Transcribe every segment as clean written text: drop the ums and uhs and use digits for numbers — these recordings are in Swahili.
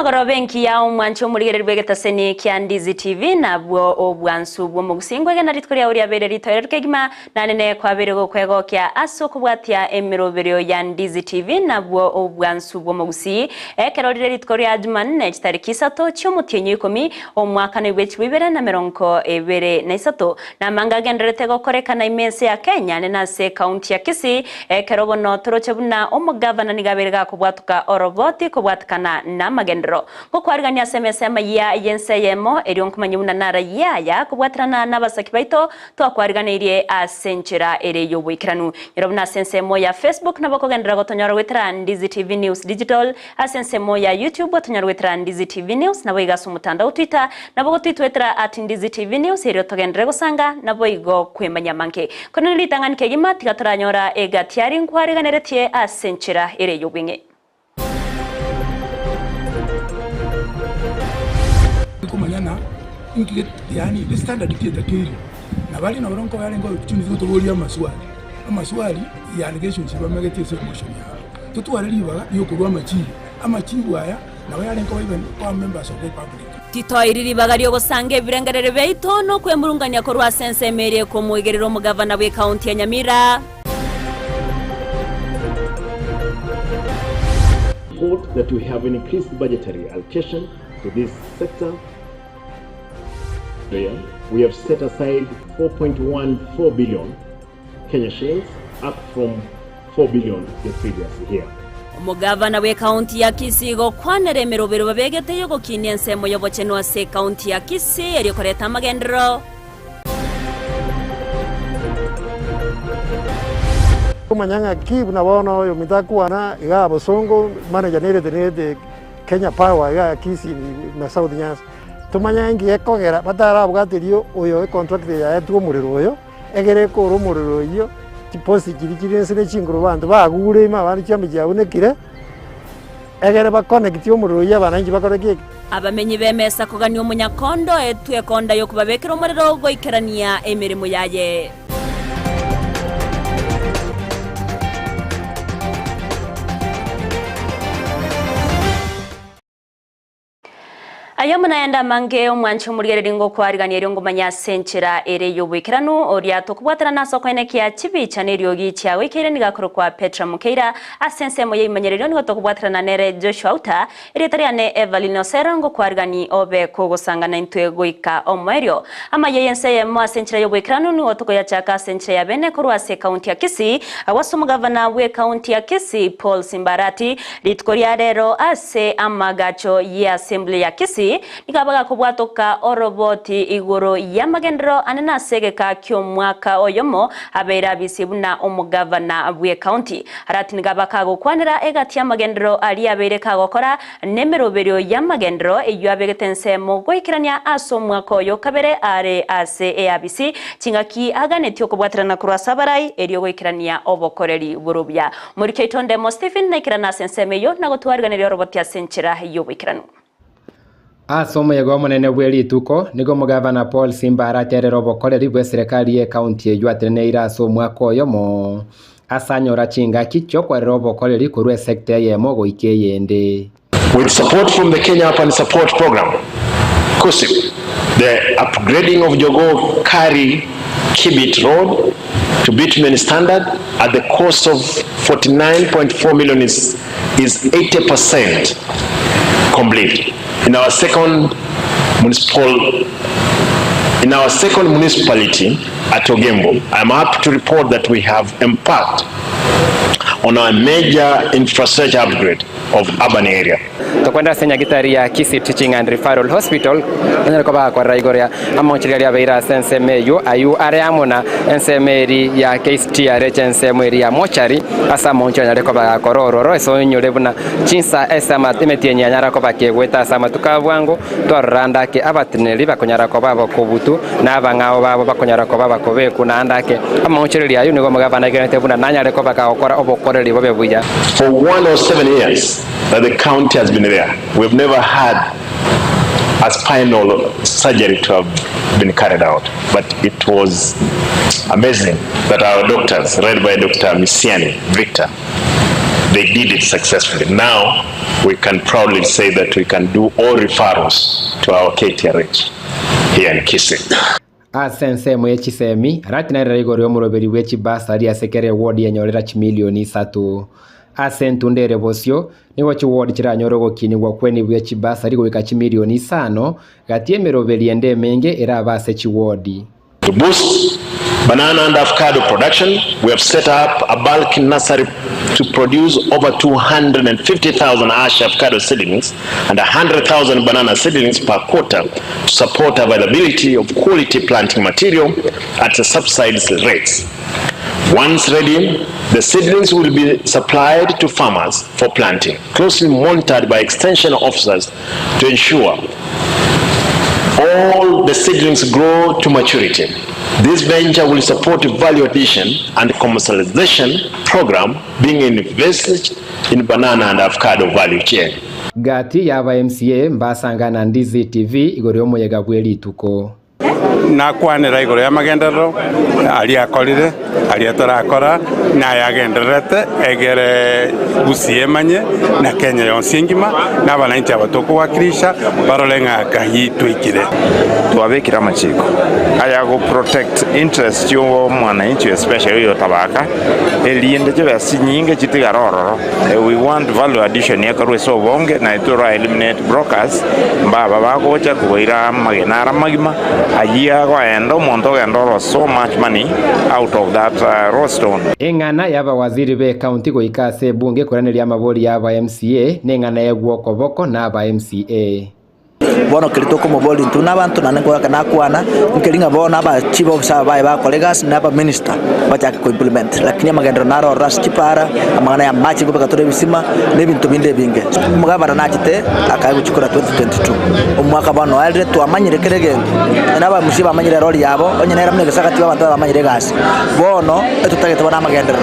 Amagoro benki ya umwancho murigererwe getaseni kya Ndizi TV nabwo obwansu bwo mugusingwe gena ritkoria uri abere ritoyero kegima nanene kwa bere go kwego kya aso kubwatia emirobero ya Ndizi TV nabwo obwansu bwo mugusi ekerorire ritkoria Jumanne tariki 3 cy'umutinyi 10 omwaka ne bw'ibere na meronko ebere na 3 na manga genderete go korekana imense ya Kenya ne se county ya Kisii ekerobono toroche buna omugavana nigaberega kubwatuka oroboti kubwatukana na magendro gukwarigania SMS Amayia Ensa Eyemo erionkumanyuna nara yaya kubwatrana n'abasaki baito twakwarganirie asenchera ere yobwikiranu yerobna sensemo ya Facebook nabakogendera gotonyora witra Ndizi TV News Digital asensemo ya YouTube gotonyora witra Ndizi TV News nabo igasu mutandao Twitter nabo gotwitwetera @Ndizi TV News ero togendere gusanga nabo igo kwemanya manke kono litanganike gima tigatoranyora egatiari nkwariganeretie asenchera ere yobwinge kumanyana ingile yani the standard theater kiri na bali na baronko yale ngo opportunity to boli amaswali ya allegations bamegete se emotion ya tutwareliba yo kurwa amachi waya na yale ngo even kwa members of the public titoiriri bagario gosange birengerere beito no kwemurunganya ko rwa sensemere ko muigerero mugavana we county ya Nyamira report that we have an increased budgetary allocation to this sector. We have set aside 4.14 billion Kenya shillings, up from 4 billion the previous year. Mugavana we county ya Kisii go kwanere merobero babegete yogo kinensemo yobochenwa se county ya Kisii erikoreta magendro kumanyanga kibu na bono yo mitakuana iga bosongo manager nere de Kenya Power ya Kisii na South Nyanza tumanya ngi ekogera batara bwatirio oyo contract ya etuo muriro oyo egere ko rumuriro iyo tiposi kirikire ne chinguru bantu bagure ma bari cyamije abonekire egere ba connect yo muriro ya banangi bakoreke abamenyi bemesa kogani omunyakondo etwe konda yo kubabekera umuriro go ikerania emirimo yaye Eyemo naenda mange omwancho murigerere ngo kwarigania ngo manya senchera ere yobwikiranu oria tokubwatana naso kwene kya chibicha neryogi kya wikire nigakoro kwa Petra Mukeira asensemo yimanyerero ngo tokubwatana nere Joshua Auta ere tariane Everline Osero ngo kwarigani obe kogosanga na intwe goika omwerio Amayia yense yemo asenchera yobwikiranu ngo tokoya chaka senchera ya bene korwa se county ya Kisii awaso mugavana we county ya Kisii Paul Simbarati litkoria rero ase amagacho ya assembly ya Kisii nikabaga kubwatoka oroboti igoro ya magendro anena segeka kyo mwaka oyomo abera bisibuna omugavana bwe county harati nigabaka gukwanira egati ya magendro ali abereka gukora nemeroberio ya magendro iyo abegetense mugoikirania aso mwaka oyo kabere are ase ABC chingaki aganetyo kubwatirana kurwa sabarai eriyo goikirania obokoreri burubya muri keitonde mo Stephen nakirana sensemeyo nagotwarganira roboti ya senchera yo wikiranu Asomo yego monene bweli tuko nigo mugavana Paul Simbarati rero bokoreri bwe serikali ye county yatene iraso mwaka oyomo asanyora chinga kicho kwa rero bokoreri kurwe sector Eyemo goike yende with support from the Kenya Urban Support Program Gusii, the upgrading of Jogo Kari Kibit Road to bitumen standard at the cost of 49.4 million is 80% complete. In our second municipality at Ogembo, I'm happy to report that we have embarked on a major infrastructure upgrade of urban area. Tokwenda senya gitari ya Kisii Teaching and Referral Hospital nako ba kwa raigoria amonchiri ya beira sensemeyo ayu areamona ensemeri ya KSTR ensemeri ya mochari asa monchonya reko ba korororo so nyorebuna chinsa esama temetienya nyara ko ba kegweta sama tukabwango twaranda ke abatineri bakonyara ko babo kubutu na bangao babo bakonyara ko baba kobe kunanda ke amonchiri ya yuno mugabana genete buna nanya reko ba okora obokoreri bobe buya. For 1 or 7 years that the county has been there, we've never had a spinal surgery to have been carried out, but it was amazing that our doctors, led by Dr. Misiani Victor, they did it successfully. Now we can proudly say that we can do all referrals to our KTRH here in Kisii. Asense mwechisemi aratinarira igoro y'omuroberi w'ekibasari asekere ward yanyorera chimilioni 3 asentundere bosyo nigo chiward kiranyoro gokinirwa kweni bw'ekibasari goika chimilioni 5 gatie meroberi endemenge era abase chiward. To boost banana and avocado production, we have set up a bulk nursery to produce over 250,000 ash avocado seedlings and 100,000 banana seedlings per quarter to support availability of quality planting material at subsidized rates. Once ready, the seedlings will be supplied to farmers for planting, closely monitored by extension officers to ensure all the seedlings grow to maturity. This venture will support value addition and commercialization program being invested in banana and avocado value chain. Gati yaba MCA mbasangana Ndizi TV igoro y'omuyega bw'elituko. Nakwanira igoro ya magenderero ali akolire ali atarakora na yagenderete egere Gusii emanye na Kenya yonse ngima n'abananchi abatoko wakirisha barolenga kahitwikire twabekira amachiko aya go protect interest yo mwananchi especially yo tabaka eliende je basinyinge chitigaroro. We want value addition ya karweso bonge na itura eliminate brokers mbaba bagocha kuira magenara magima ayia go endo monto endo so much money out of that roadstone. Engana yaba waziri be county go ikase bunge koraneli amabori yaba MCA nengana yegwoko boko na ba MCA. Bono kilitoko moboli ntuna bantu nanengo kana kwana nkelinga bona ba chief officer ba colleagues na ba minister bacha ko implement lakini magendro naro ras chipara amana ya machi ko bakatore bisima ne bintu binde binge mugabara nachite akaye chukura 2022 umwaka bano alre to amanyire kerege na ba musiba amanyire roli yabo onyenera mne gasakati ba bantu amanyire gas bono etutagete bana magendro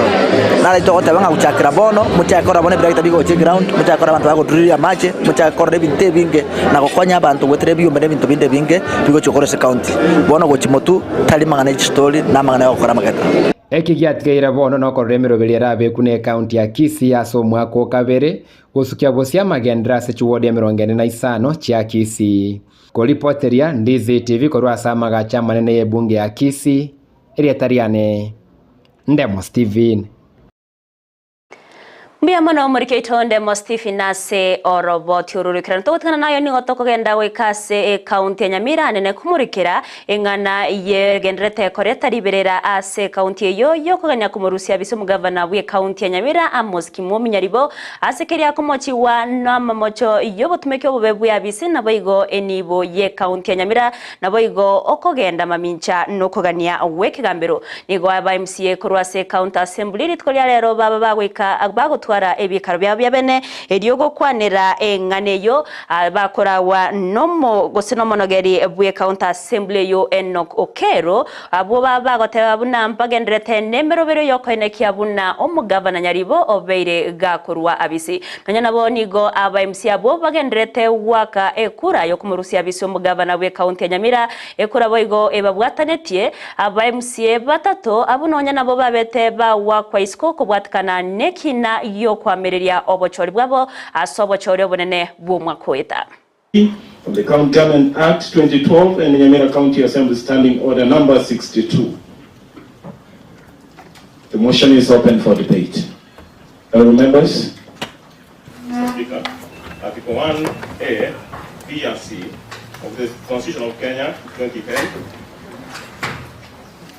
nale to gote banga kuchakira bono muchakora bone bra itabigo che ground muchakora bantu bako driria machi muchakora ne binte binge na kokonya bantu weterebi umene bintu binde binge bigo chokore se county bono go chimotu tali mangana story na mangana yokora mageta ekigiatgeira bono no koremero beliera be kune county ya Kisii aso mwako kabere gusukia bosia magendra se chiwode 45 chia Kisii kolipoteria Ndizi TV korwa samaga cha manene ye bunge ya Kisii eriatariane Ndemo Steven. Mbia mwana umurike itonde Mostifi nase oroboti ururikira ntogotana nayo ni gotoko genda wekase county ya Nyamira nene kumurikira engana ye gendrete koreta liberera ase county yo kuganya kumurusia biso mugavana we county ya Nyamira Amos Kimomi nyaribo asekeria kumochi wa namamocho yo botumeke obubebu ya bisi naboigo enibo ye county ya Nyamira naboigo okogenda mamincha no kugania wekigambero nigo aba MCA kurwase county assembly ritkolya rero baba bagwika agbago twara ebikaro bya bene eryogo kwanera enganeyo bakorawa nomo gosinomonogeri bwe county assembly yo Enoch Okero abo baba goteba buna mpagendrete nemerobero yokoenekia buna omugavana nyaribo obeire gakorwa abisi nanya nabo nigo aba MC abo bagendrete waka ekura yo kumurusia abisi omugavana bwe county ya Nyamira ekura boigo ebabwatanetie aba MC batato abunonya nabo babete ba wakwa iskoko bwatkana nekina yo kwamereria obochori bwabo asobochori obonene bw'umwakweta. Of the County Government Act 2012 and Nyamira County Assembly Standing Order number 62. The motion is open for debate. Honourable members. Speaker, Article 1A, B and C of the Constitution of Kenya 2010,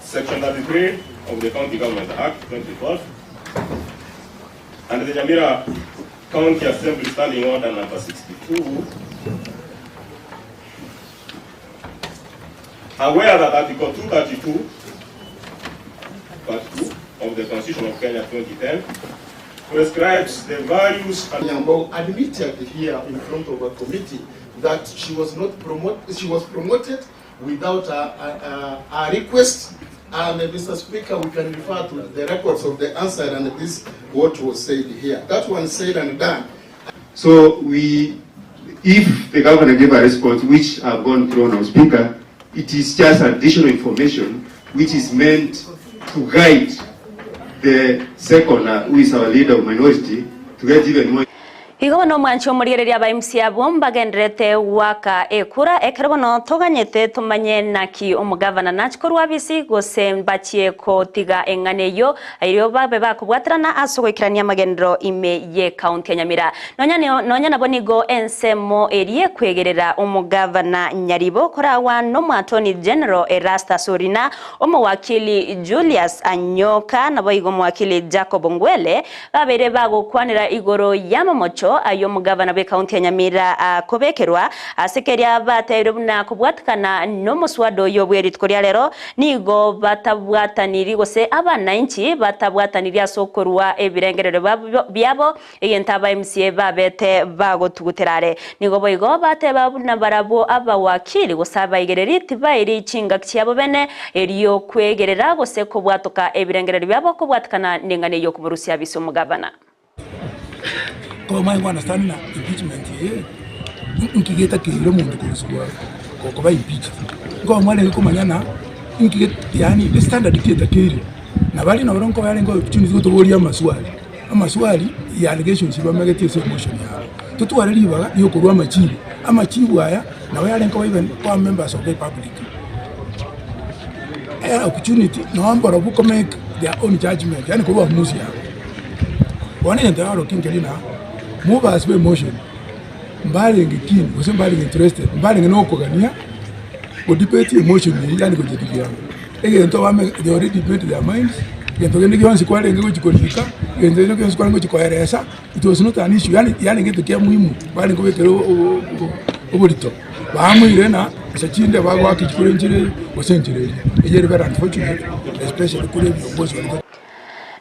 Section 33 of the County Government Act 2012, and the Nyamira County Assembly Standing Order number 62, aware that Article 232 of the Constitution of Kenya 2010 prescribes the values and admitted here in front of a committee that she was promoted without a request. And Mr. Speaker, we can refer to the records of the answer and this what was said here. That one said and done. So if the governor gave a response which have gone through now, Speaker, it is just additional information which is meant to guide the second, who is our leader of minority, to get even more. Igo no mwancho murigereria ba MC abo mbagendrete waka ekura ekerbo no toganyete tumanye naki omugavana nachikorwa bisi gosembachie ko tiga enganeyo ayo babe bakubwatrana asogokirania magendro ime ye county ya Nyamira nonya nabonigo ensemo erie kwegerera omugavana Nyaribo korawa no mwatoni general Erasta Sorina omwakili Julius Anyoka naboigo mwakili Jacob Ngwele babere bagokwanira igoro yamamocho ayo mugavana be county ya Nyamira kobekerwa asekeria baterubna kubwatkana no muswado yobweritkoria lero nigo batabwataniri gose abana inchi batabwataniri asokorwa ebirengerero byabo eyentaba MCA babete bagotuguterare nigo boigo bate babuna barabo abawakili gosaba igereri tibairi chinga kyabo bene eriyo kwegerera gose kubwatoka ebirengerero byabo kubwatkana ningane yo kuburusia biso mugavana. Ko mai wana sana impeachment ye nkigeta kiro mundu kusuwa ko ba impeach ngo mwale ko manyana nkigeta yani the standard kigeta kiro na bali na baronko yale ngo opportunity go tobori amaswali ya allegations bamagete so emotion ya tutwara libaga yo kurwa amachibu aya na yale ngo even kwa members of the public opportunity no ambara buko make their own judgment yani kurwa muzi ya wana ndaro kingelina move as emotion mbali ngikini ose mbali interested mbali nokogania o debate emotion ni yani kujidibia ege wame they already made their minds gento gende gionsi kwale ngego chikolika gento ngego gionsi kwale ngego chikoeresa it was not an issue yani ngito kia muhimu bali ngobekero obolito bamwire na sachinde bagwa kichikolenjire osenjire ejere very unfortunate especially kule biongozi wale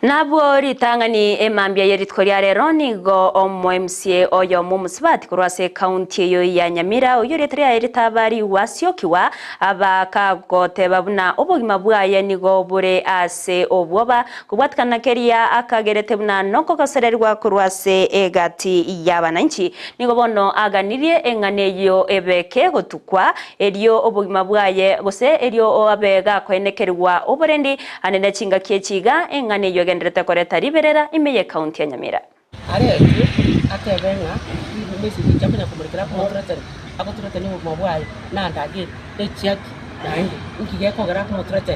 Nabo ritangani emambia yeritkoria rero nigo omo MCA oyo mumusibati kurwase county yo ya Nyamira uyo retria eritabari wasiokiwa abakagote babuna obogima bwaye nigo bure ase obwoba kubwatkana keria akagerete buna noko kasererwa kurwase egati yabananchi nigo bono aganirie enganeyo ebeke gotukwa eriyo obogima bwaye gose eriyo abega kwenekerwa oborendi anene chinga kiechiga enganeyo gendrete koreta riberera imeye county ya Nyamira areke atebenga mesi cyapanya kumurikira contract akoturate ni mu bwayi nandage echiak nandi nkige kogera contract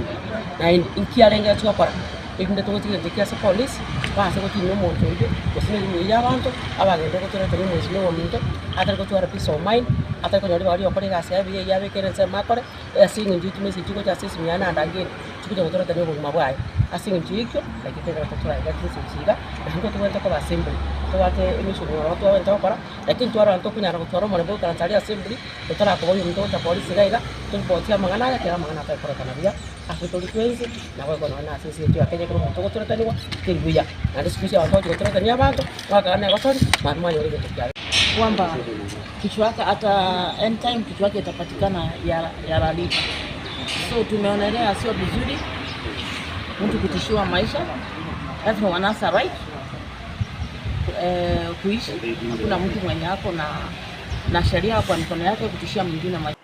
nandi nkiarenga cyokora ikinde tugotige tekya police base ko tino muntu inde kosine ni yabantu abagende ko turate ni mwezi no muntu atari ko twara piece of mind atari ko nyori bari okore gase yabiye yabekerense makore asinga njitu mesi cyiko cya sisi myana ndage cyiko turate ni mu bwayi asinga njikyo lakini kwa kutoa gati sisiga ndio tuweza kwa assembly tuwate emission watu wao kora lakini tuara nto kunyara kutwara mwana boko kanatali assembly tutara kwa hiyo mtoto polisi gaiga tulipotia mangana yake kama mangana kwa kora kanabia afitoli kwenzi na kwa na sisi tu akenya kwa mtoto turataniwa kilibia na diskussion watu turatania bantu wakana kwa sori mama yule kitu kwamba kichwa yake hata end time kichwa yake itapatikana ya ralipa so tumeonelea sio vizuri mtu kutishiwa maisha, lazima wanasa right kuishi. Hakuna mtu mwenye yako na sheria kwa mikono yake kutishia mwingine maisha.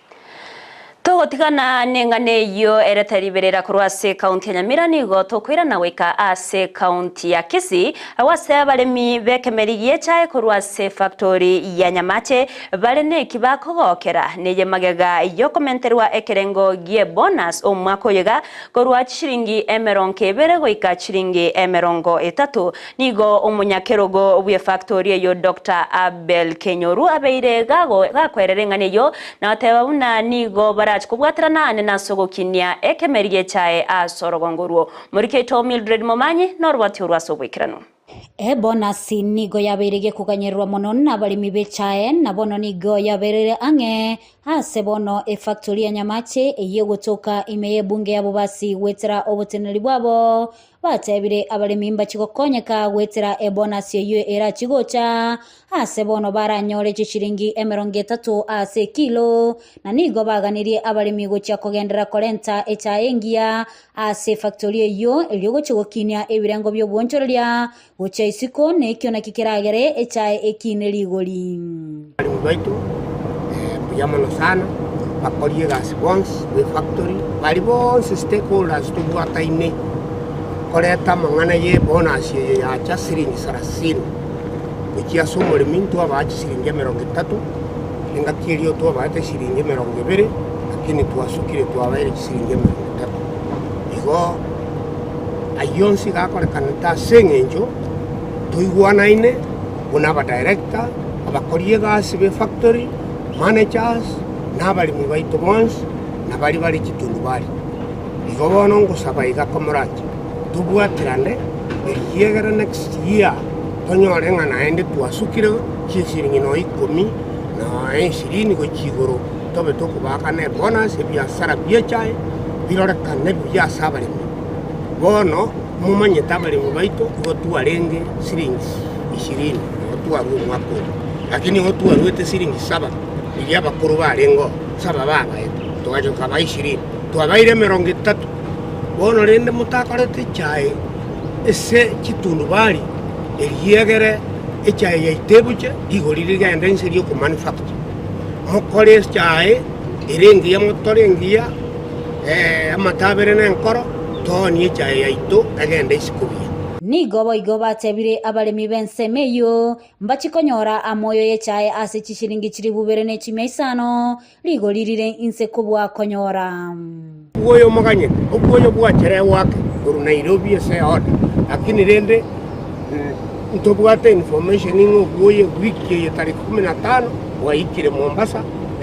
Togotikana nengane yo eretariberera kurwase county ya Nyamira nigo tokwira naweka ase county ya Kisii awase abalemi bekemerigie chae kurwase factory ya Nyamache balene kibakogokera neye magega yo komenterwa ekerengo gie bonus omwako yega kurwa chiringi emeronke berego ikachiringi emerongo etatu nigo omunyakerogo bwe factory yo Dr. Abel Kenyoru abeire gakwererengane yo na tebabuna nigo bara kubwatrana anena sogokinia ekemerie chae asorogongurwo murike to Mildred Momanyi norwati urwasobwikirano bonus nigo yaberege kuganyerwa mono n'abalimi bechae na bono nigo yaberere ange hase bono factory ya Nyamache eye gutoka imeye bunge yabo basi wetera oboteneri bwabo batebire abalimi mbachigokonyeka wetera bonus yo era chigocha hase bono baranyore chiringi emeronge 3 ase kilo na nigo baganirie abalimi gocha kogendera korenta echae ngia ase factory yo eligo chigokinia ebirengo byo bwonchoreria gocha isiko nekyo na kikiragere echae ekineri goli baitu buyamano sana bakorie gas bonds we factory bali bonse stakeholders to bwata ime koreta mangana ye bonus ye ya chasiringi 30 Ukia somole mintu abachi shilingi 30 ingakirio tu abate shilingi 20 lakini tuasukire tu abaire shilingi 30 igo ayonsi gakorekana ta sengenjo tuiguanaine unaba director abakorie gasi be factory managers nabali mu baito mons nabali bali kitundu bali igo bono ngusaba igakomoraki tubwatirane yegera next year tonyore ngana ende tuasukire shilingi no 10 na 20 go chigoro tobe tokubaka ne bonus ebiasara biechae birorekane biasabali bono mumanye tabali mu baito igo tuarenge shilingi 20 tuaru mwako lakini ngo tuaruete shilingi 7 ili abakuru barengo 7 baba tugaje kaba 20 tuabaire 30 bono rende mutakorete chae ese kitundu bali eliyegere echae yaitebuche igorire gende nseri ku manufacture mukore chae irengi ya motorengia amatabere n'enkoro toni echae yaito agende isikubia nigo batebire abalemi bensemeyo mbachikonyora amoyo yechae ase chishiringi chiri bubere ne chimeisano ligolirire insekubwa konyora uyo maganye okuyo bwachere wake guru Nairobi ese order lakini rende ntobwate information ingo wiki ya tarehe 15 waikire Mombasa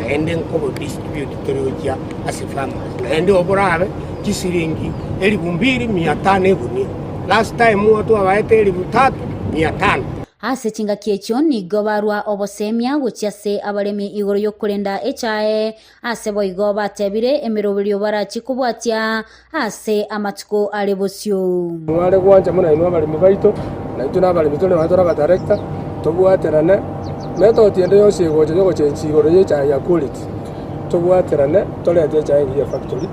ende nkobo distribute torioja asifama ende oborabe kisiringi 2500 eguni last time watu abaete 3500 ase chinga kiecho nigo barwa obosemia guchiase abalemi igoro yokurenda echae ase boigo batebire emirobiryo barachikubwatia ase amatuko alebosyo mwale gwanja muna ino abalemi baito na ituna abalemi tole batora ba director tobwaterane meto tiende yose goje chenchi igoro yechae ya quality tobwaterane tole echae ya factory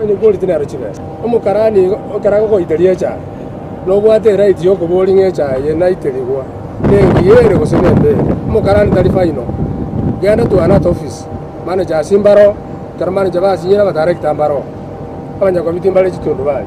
ni quality na rochibe omukarani okarago goiteria echae no bwate right yoko boring echae na iteligwa yere gosembe mukarani tarifa ino genda tu ana office manager simbaro karmani jaba sinyira ba director mbaro abanya komiti mbale chitundu bali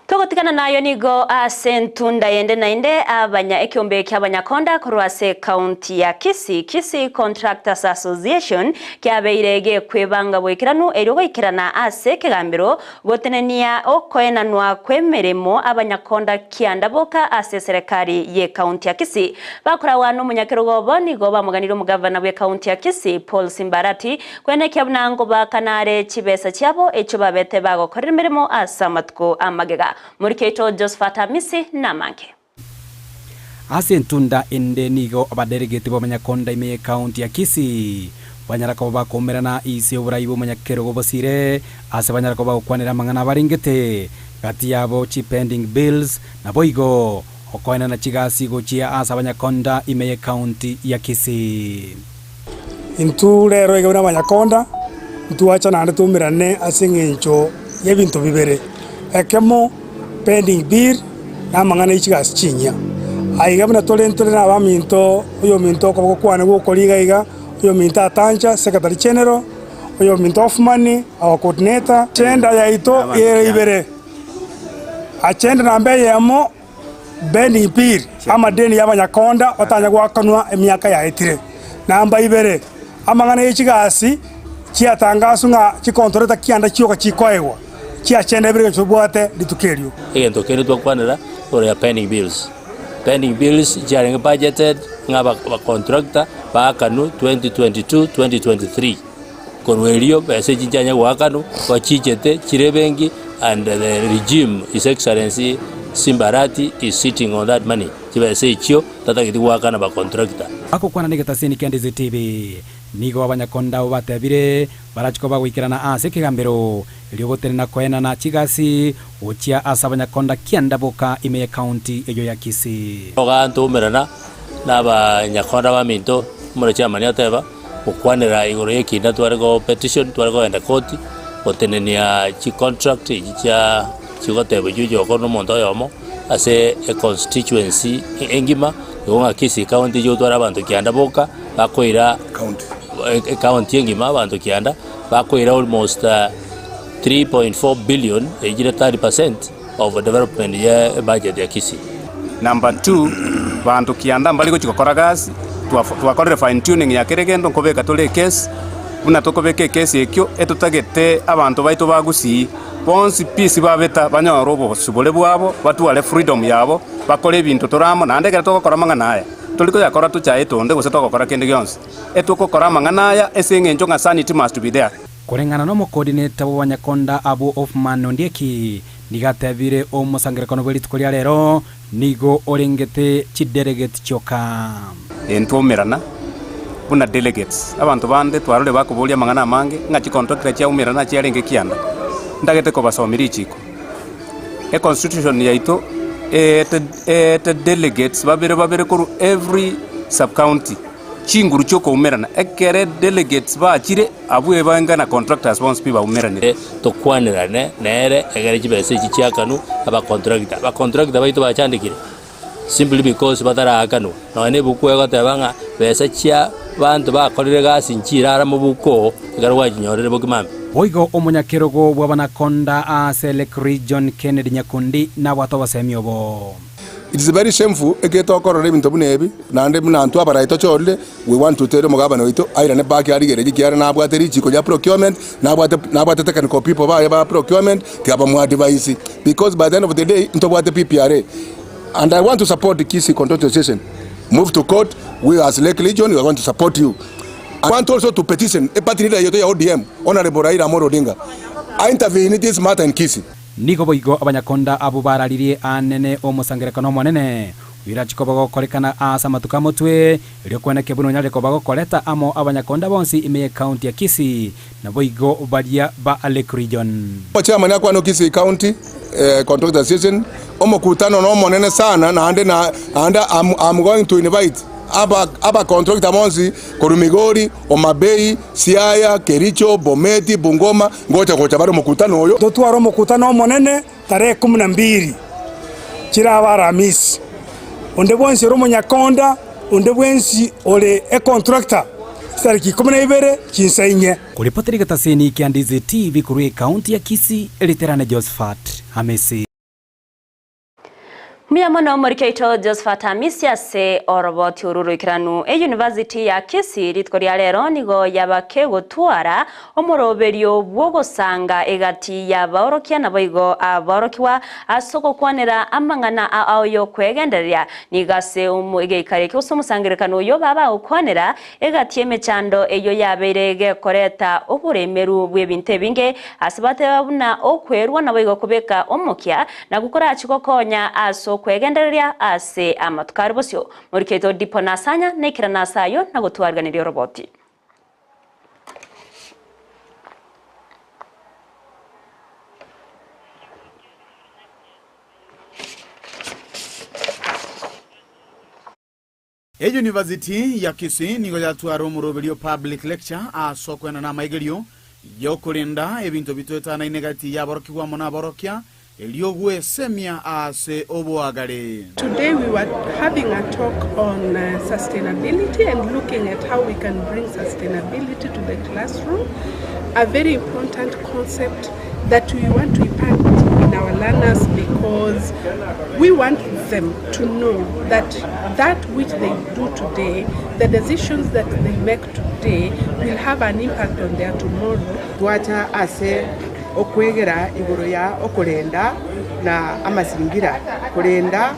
Togotikana nayo nigo asentunda yende nainde abanya ekiombe ky'abanyakonda korwase county ya Kisii Contractors Association kyabeirege kwebanga bwekiranu eryo ikirana ase kegambiro gotenenia okoenanwa kwemeremo abanyakonda kiandaboka ase serikali ye county ya Kisii bakora wano munyakirogo nigo bamuganira umugavana we county ya Kisii Paul Simbarati kwene kyabunango bakanare chibesa cyabo echo babete bagokorera imirimo asamatko amagega Muriketo Josfata Misi Namanke. Asentunda ende nigo abadelegate b'abanyakonda ime county ya Kisii banyarako bakomerana ise uburayibo manyakero gobosire ase banyarako bakwanira mangana baringete gati yabo chi pending bills na boigo okoena na chigasi gochia asa abanyakonda ime county ya Kisii intu rero igabira abanyakonda ntuacha nande tumirane asingincho yebintu bibere ekemo pending bill na mangana ichigas chinya aigabna tolentole na baminto uyo minto ko kwana go koliga iga uyo minta atanja secretary general uyo minto of money our coordinator chenda ya ito ibere achenda nambe Eyemo pending bill ama deni y'abanyakonda batanya gwakanwa emyaka ya etire namba ibere amangana ichigasi chiatangasu nga chikontoreta kianda chioka chikoewa chia chende bire chobwate litukerio egento kene twakwanira ore pending bills jaring budgeted ngaba contractor bakanu 2022-2023 konwerio pese jinjanya wakanu wachichete chirebengi and the regime His Excellency Simbarati is sitting on that money chibese ichio tatakiti wakana ba contractor ako kwana negetaseni Ndizi TV nigo abanyakonda batebire barachiko bagwikirana ase kigambiro lyogoterena koena na chigasi ochia asa abanyakonda kiandaboka ime county eyo ya Kisii oganto merana n'abanyakonda baminto muri chamani ateba okwanira igoro yekinda twarego petition twarego enda court otenenia chi contract cha chigotebo jujo kono mondo yomo ase a constituency engima Yonga Kisii County jo twara bantu kianda boka bakoira county ngima abantu kianda bakoira almost 3.4 billion ejira 30% of development ya budget ya Kisii. Number 2 bantu kianda mbali ko chikokora gas twakorere fine tuning ya keregendo nkobeka tole case una tokobeke case ekyo etutagete abantu baito ba Gusii bonsi peace babeta banyoro bo subole bwabo batwale freedom yabo bakole bintu toramo nande kera tokokora mangana aya toliko yakora tuchae tonde gose tokokora kende gyonse etokokora mangana aya esenge njonga sanity must be there. Kurengana no coordinator wa Nyakonda Abu Ofman Ondieki nigatebire omusangerekano bwelitu kulia lero nigo orengete chidelegate choka entomerana buna delegates abantu bande twarole bakubulia mangana mange ngachi contract cha umerana cha renge kianda ndagete ko basomiri chiko constitution yaito delegates babere kuru every sub county chinguru choko umerana ekere delegates ba chire abue bangana contractors bonse piba umerana to kwanirane nere egere chibese chichakanu aba contractor baito bachandikire simply because batara akanu none buku egotabanga bese chia bantu bakorire gasi nchira mu buko egarwa jinyorere bokimambe Oigo omunyakerogo bw'abanakonda a Select Region Kennedy Nyakundi na watu wasemiobo. It is very shameful egeto korore bintu bunebi nande munantu abaraito chole we want to tell mugabana wito aira ne baki ari gereji kiara na abwateri chiko ya procurement na abwate technical people ba procurement ti abamwa device because by the end of the day into what the PPRA and I want to support the Kisii Control Association. Move to court. We as Lake Region, we want to support you. I want also to petition a party leader yoto ya ODM, Honorable Raila Amolo Odinga. I intervene in this matter in Kisii. Nigo boigo abanyakonda abubararirie anene omusangerekano monene wirachiko bagokorekana asa matuka mutwe rio kweneke buno nyareko bagokoreta amo abanyakonda bonsi ime county ya Kisii na boigo baria ba Lake Region. Chairman yakwa no Kisii County Control Association omokutano no monene sana na ande I'm going to invite aba contractor monsi Korumigori, Omabei, Siaya, Kericho, Bometi, Bungoma ngocha baro mukutano oyo dotwaro mukutano monene tarehe 12 chiraba Ramisi onde bwensi romo Nyakonda onde bwensi ole contractor sariki 12 chinsainye kulipoteri gataseni kia Ndizi TV kurue county ya Kisii eliterane Josephat Hamisi. Miyamono morikeito Josephat Hamisi ase oroboti ururu ikiranu University ya Kisii ritkoria lero nigo yabake gutwara omoroberio bwogosanga egati yabaorokia na boigo aborokiwa asoko kwanera amangana ayo kwegenderia nigase umugeikare kyose umusangirekano yo baba ukwanera egati emechando eyo yaberege koreta oburemeru bwebinte binge asibate babuna okwerwa na boigo kubeka omokia na gukora chikokonya aso kwegenderia ase amatukari bosyo moriketo dipo nasanya nekira nasayo na gutwarganiria roboti. University ya Kisii nigo yatwara umuroberio public lecture asokwena na maigerio yokurinda ebintu bitwetana inegati yaborokiwa mona borokia eliogwe semia ase oboagare. Today we were having a talk on sustainability and looking at how we can bring sustainability to the classroom, a very important concept that we want to impact in our learners because we want them to know that that which they do today, the decisions that they make today will have an impact on their tomorrow. Tuacha ase okwegera iguru ya okurenda na amazingira kurenda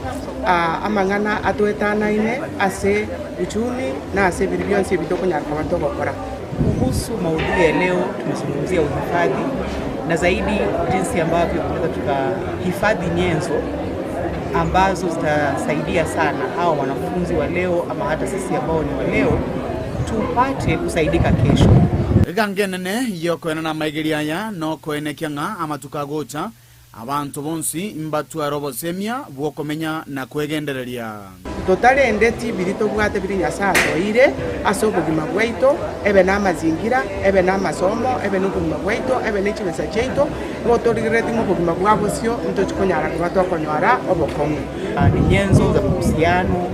amangana atwetanaine ase uchumi na ase bilionse bitoko nyarwa watoka gukora. Kuhusu maudhui ya leo tumezungumzia uhifadhi na zaidi jinsi ambavyo tunaweza tukahifadhi nyenzo ambazo zitasaidia sana hao wanafunzi wa leo ama hata sisi ambao ni wa leo tupate kusaidika kesho. Gangenene yokwena na maigeria no kwenekianga amatukagocha abantu bonsi imbatu robosemia bwokomenya na kwegendereria. Totale ndeti birito bwate biri nyasato ire asoko gima bwaito ebe na mazingira ebe na masomo ebe no gima bwaito ebe ne chimesa cheito ngotorigireti ngo gima bwabosyo nto chikonyara kwato konyara obokongo ni nyenzo za uhusiano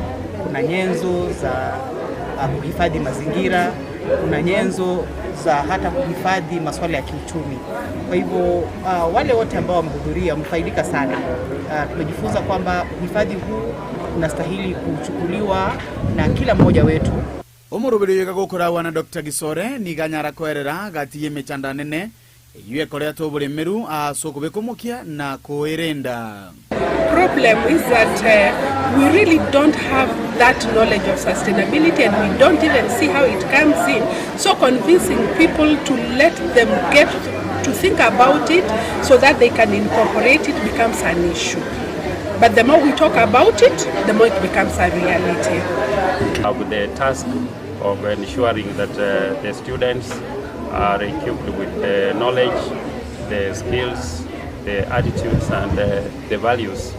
kuna nyenzo za kuhifadhi mazingira, kuna nyenzo za hata kuhifadhi masuala ya kiuchumi. Kwa hivyo wale wote ambao wamehudhuria wamefaidika sana. Tumejifunza kwamba uhifadhi huu unastahili kuchukuliwa na kila mmoja wetu. Omurubiri gukora wana Dr. Gisore ni ganyara kwerera gatiye mechanda nene yue korea to buremeru asokubekumukia na koerenda. Problem is that we really don't have that knowledge of sustainability, and we don't even see how it comes in. So convincing people to let them get to think about it so that they can incorporate it becomes an issue. But the more we talk about it, the more it becomes a reality. With the task of ensuring that the students are equipped with the knowledge, the skills, the attitudes and the values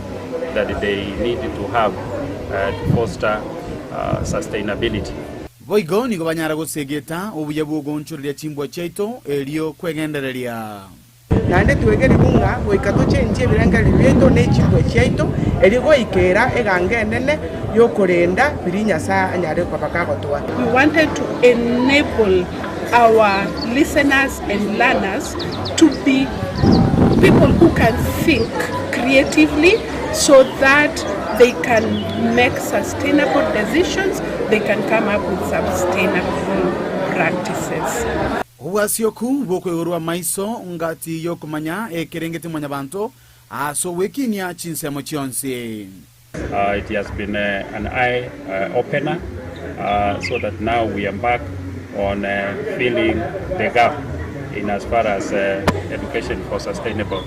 that they need to have to foster sustainability. Voigo ni gobanyara gusegeta obuya bwogonchurira chimbwa chaito elio kwegendereria. Nande twegeri bunga goikato chenje biranga libendo ne chimbwa chaito eligo ikera egangenene yokorenda birinya sa anyare kwapakagotwa. We wanted to enable our listeners and learners to be people who can think creatively so that they can make sustainable decisions, they can come up with sustainable practices. Uwasioku bokweurwa maiso ngati yokumanya ekerengeti mwanyabanto aso wekinia chinsemo chionse. It has been an eye opener so that now we embark on filling the gap in as far as education for sustainable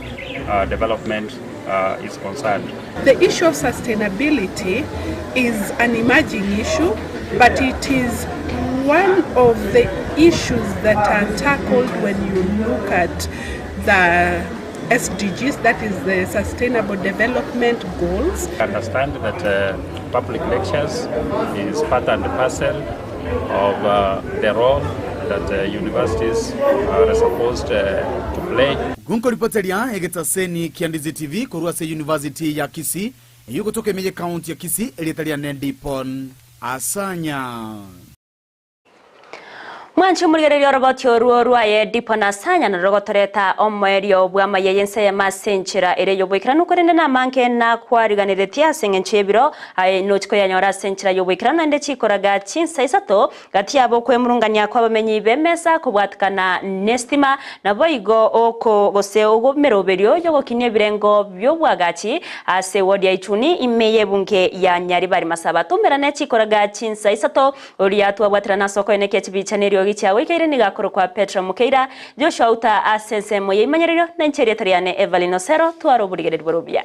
development is concerned. The issue of sustainability is an emerging issue, but it is one of the issues that are tackled when you look at the SDGs, that is the Sustainable Development Goals. I understand that public lectures is part and parcel of the role that universities are supposed to play. Gunko ripoteria egetaseni Ndizi TV kurua se University ya Kisii yuko toke Amayia County ya Kisii elitalia Nendipon asanya. Mwanchi murigererio robotio ruo ruaye dipona sanya na rogotoreta omwerio bwa Amayia Ensa ya masenchira ere yobwikira nukorende na manke na kwariganiretia sengenchebiro ai nochiko ya nyora senchira yobwikira nande chikoraga chinsa isato gati yabo kwemurungania kwa bamenyi bemesa kubwatkana nestima na boigo oko gose ugo meroberio yogokinie birengo byobwagachi ase wodi ya ichuni imeye bunge ya Nyaribari masaba tumerane chikoraga chinsa isato oriatu abwatrana soko eneke chibichanerio gichawe kire nigakoro kwa Petra Mukeira Joshua Auta asense moye imanyerero na ncheria tariane Everline Osero twaro burigere borobia.